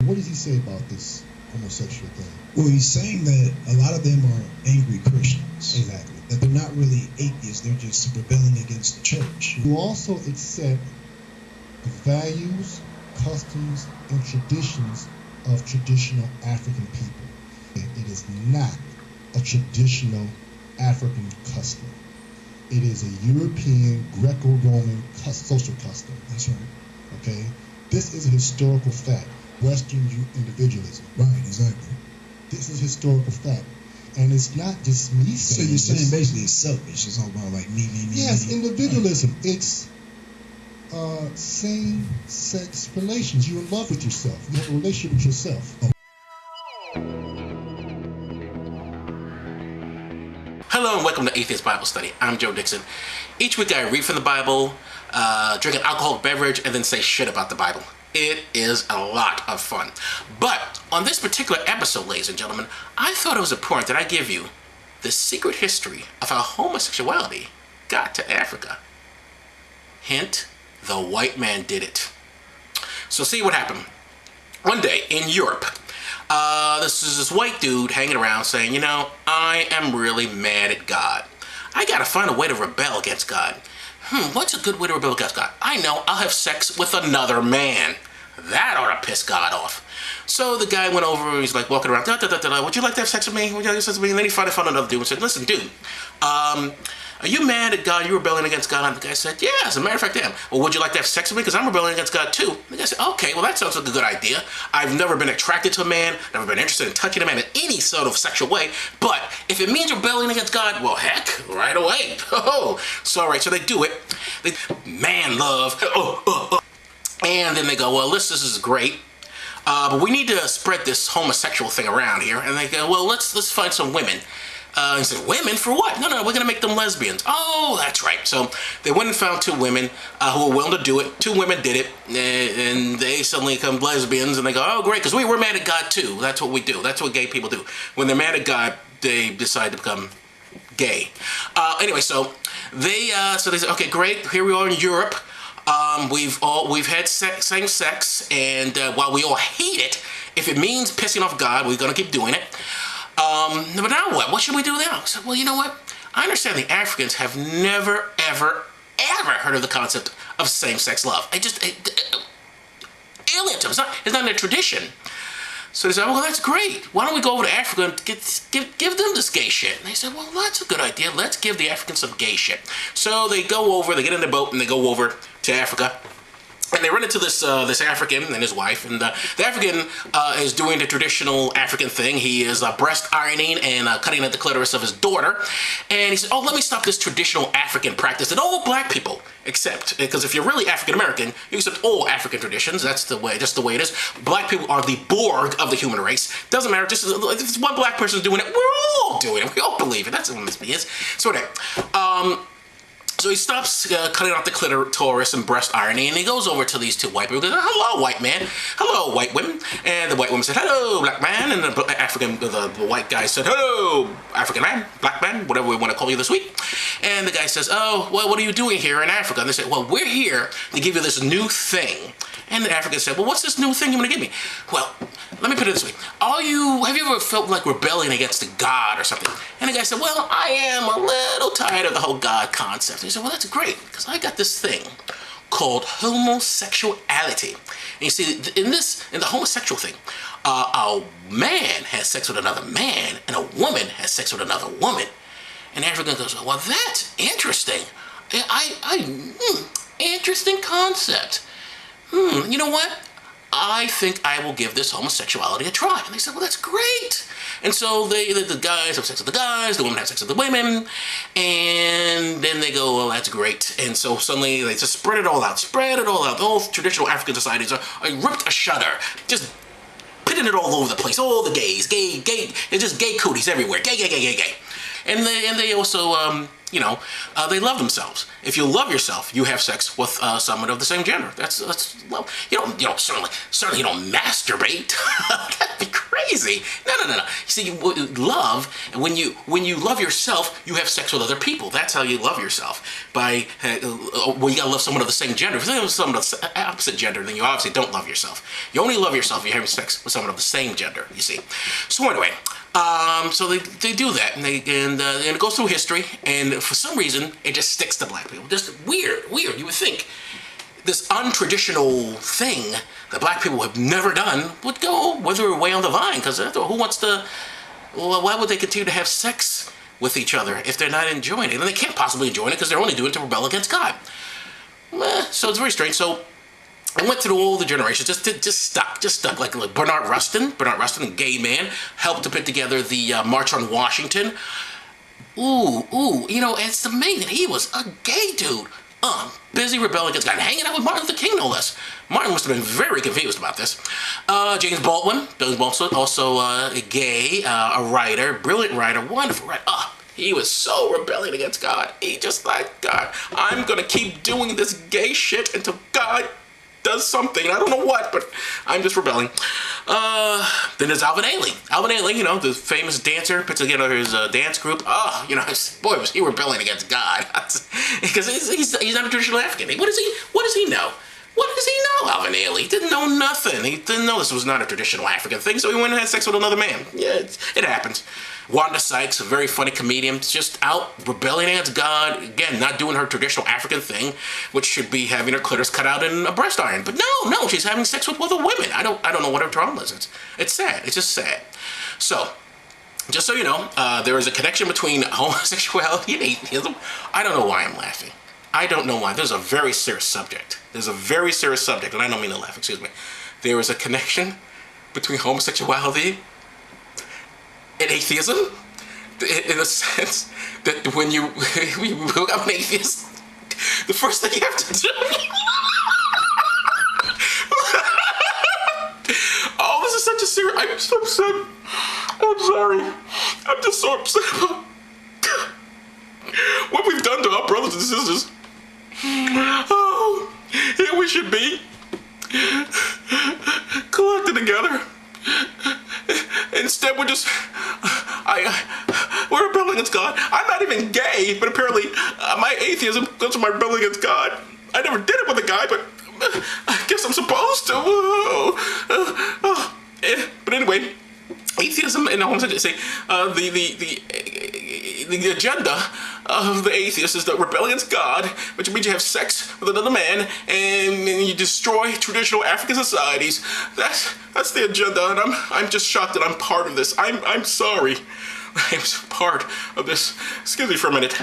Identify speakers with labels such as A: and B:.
A: What does he say about this homosexual thing?
B: Well, he's saying that a lot of them are angry Christians.
A: Exactly.
B: That they're not really atheists, they're just rebelling against the church.
A: You also accept the values, customs, and traditions of traditional African people. It is not a traditional African custom. It is a European Greco-Roman social custom.
B: That's right.
A: Okay? This is a historical fact. Western individualism.
B: Right, exactly.
A: This is historical fact. And it's not just me saying
B: So you're saying basically it's selfish. It's all about like me.
A: Yes,
B: me.
A: individualism. Right. It's same-sex relations. You're in love with yourself. You have a relationship with yourself.
C: Hello and welcome to Atheist Bible Study. I'm Joe Dixon. Each week I read from the Bible, drink an alcoholic beverage, and then say shit about the Bible. It is a lot of fun. But on this particular episode, ladies and gentlemen, I thought it was important that I give you the secret history of how homosexuality got to Africa. Hint, the white man did it. So see what happened. One day in Europe, this is this white dude hanging around saying, you know, I am really mad at God. I gotta find a way to rebel against God. What's a good way to rebel against God? I know, I'll have sex with another man. That ought to piss God off. So the guy went over, he's like walking around, would you like to have sex with me? Would you like to have sex with me? And then he finally found another dude and said, listen, dude, are you mad at God? You're rebelling against God? And the guy said, yeah, as a matter of fact, I am. Well, would you like to have sex with me? Because I'm rebelling against God too. And the guy said, okay, well, that sounds like a good idea. I've never been attracted to a man, never been interested in touching a man in any sort of sexual way. But if it means rebelling against God, well, heck, right away. So, all right, so they do it. Man love. And then they go, well, this is great. But we need to spread this homosexual thing around here. And they go, well, let's find some women. He said, women? For what? No, we're going to make them lesbians. Oh, that's right. So they went and found two women who were willing to do it. Two women did it, and they suddenly become lesbians, and they go, oh, great, because we're mad at God, too. That's what we do. That's what gay people do. When they're mad at God, they decide to become gay. Anyway, so they said, okay, great, here we are in Europe. We've had same sex, and while we all hate it, if it means pissing off God, we're going to keep doing it. But now what? What should we do now? I said, well, you know what? I understand the Africans have never, ever, ever heard of the concept of same-sex love. Alien to them. It's not in their tradition. So they said, well, that's great. Why don't we go over to Africa and give them this gay shit? And they said, well, that's a good idea. Let's give the Africans some gay shit. So they go over, they get in their boat, and they go over to Africa. And they run into this African and his wife, and the African is doing the traditional African thing. He is breast ironing and cutting at the clitoris of his daughter. And he said, oh, let me stop this traditional African practice that all black people accept. Because if you're really African American, you accept all African traditions. That's the way it is. Black people are the Borg of the human race. Doesn't matter. Just if one black person's doing it, we're all doing it. We all believe it. That's what this is. So anyway, so he stops cutting off the clitoris and breast ironing, and he goes over to these two white people. He goes, hello, white man. Hello, white women. And the white woman said, hello, black man. And the white guy said, hello, African man, black man, whatever we want to call you this week. And the guy says, oh, well, what are you doing here in Africa? And they said, well, we're here to give you this new thing. And the African said, well, what's this new thing you're going to give me? Well, let me put it this way. Have you ever felt like rebelling against a god or something? And the guy said, well, I am a little tired of the whole god concept. And he said, well, that's great, because I got this thing called homosexuality. And you see, in the homosexual thing, a man has sex with another man, and a woman has sex with another woman. And the African goes, well, that's interesting. Interesting concept. You know what? I think I will give this homosexuality a try. And they said, well, that's great. And so the guys have sex with the guys, the women have sex with the women, and then they go, well, that's great. And so suddenly they just spread it all out. The whole traditional African societies are ripped asunder, just pitting it all over the place. All the gays, gay, it's just gay cooties everywhere. Gay. And they also, they love themselves. If you love yourself, you have sex with someone of the same gender. That's love. Certainly you don't masturbate. That'd be crazy. No. no. You see, love, when you love yourself, you have sex with other people. That's how you love yourself. Well, you gotta love someone of the same gender. If you love someone of the opposite gender, then you obviously don't love yourself. You only love yourself if you're having sex with someone of the same gender, you see. So anyway, so they do that, and it goes through history, and for some reason, it just sticks to black people. Just weird. You would think this untraditional thing that black people have never done would go wither away on the vine, because who wants to, well, why would they continue to have sex with each other if they're not enjoying it? And they can't possibly enjoy it because they're only doing it to rebel against God. So it's very strange. So I went through all the generations, just stuck. Like Bernard Rustin, a gay man, helped to put together the March on Washington. It's amazing. He was a gay dude. Busy rebelling against God, hanging out with Martin Luther King, no less. Martin must have been very confused about this. James Baldwin, also a gay, a writer, brilliant writer, wonderful writer. He was so rebelling against God. He just like, God, I'm going to keep doing this gay shit until God does something. I don't know what, but I'm just rebelling. Then there's Alvin Ailey. Alvin Ailey, the famous dancer, puts together his dance group. Boy, was he rebelling against God. Because he's not a traditional African. What does he know? What does he know, Alvin Ailey? He didn't know nothing. He didn't know this was not a traditional African thing, so he went and had sex with another man. Yeah, it happens. Wanda Sykes, a very funny comedian, just out rebelling against God. Again, not doing her traditional African thing, which should be having her clitoris cut out in a breast iron. But no, she's having sex with other women. I don't know what her trauma is. It's sad. It's just sad. So, just so you know, there is a connection between homosexuality and atheism. I don't know why I'm laughing. I don't know why. There's a very serious subject. And I don't mean to laugh, excuse me. There is a connection between homosexuality and atheism, in the sense that when you become an atheist, the first thing you have to do... Oh, this is such a serious... I'm so upset. I'm sorry. I'm just so upset about what we've done to our brothers and sisters. Oh, here we should be, collected together. Instead, we're rebelling against God. I'm not even gay, but apparently my atheism comes from my rebelling against God. I never did it with a guy, but I guess I'm supposed to. But anyway, atheism and homosexuality, the agenda of the atheist is that rebel against God, which means you have sex with another man and you destroy traditional African societies. That's the agenda, and I'm just shocked that I'm part of this. I'm sorry. I'm part of this. Excuse me for a minute.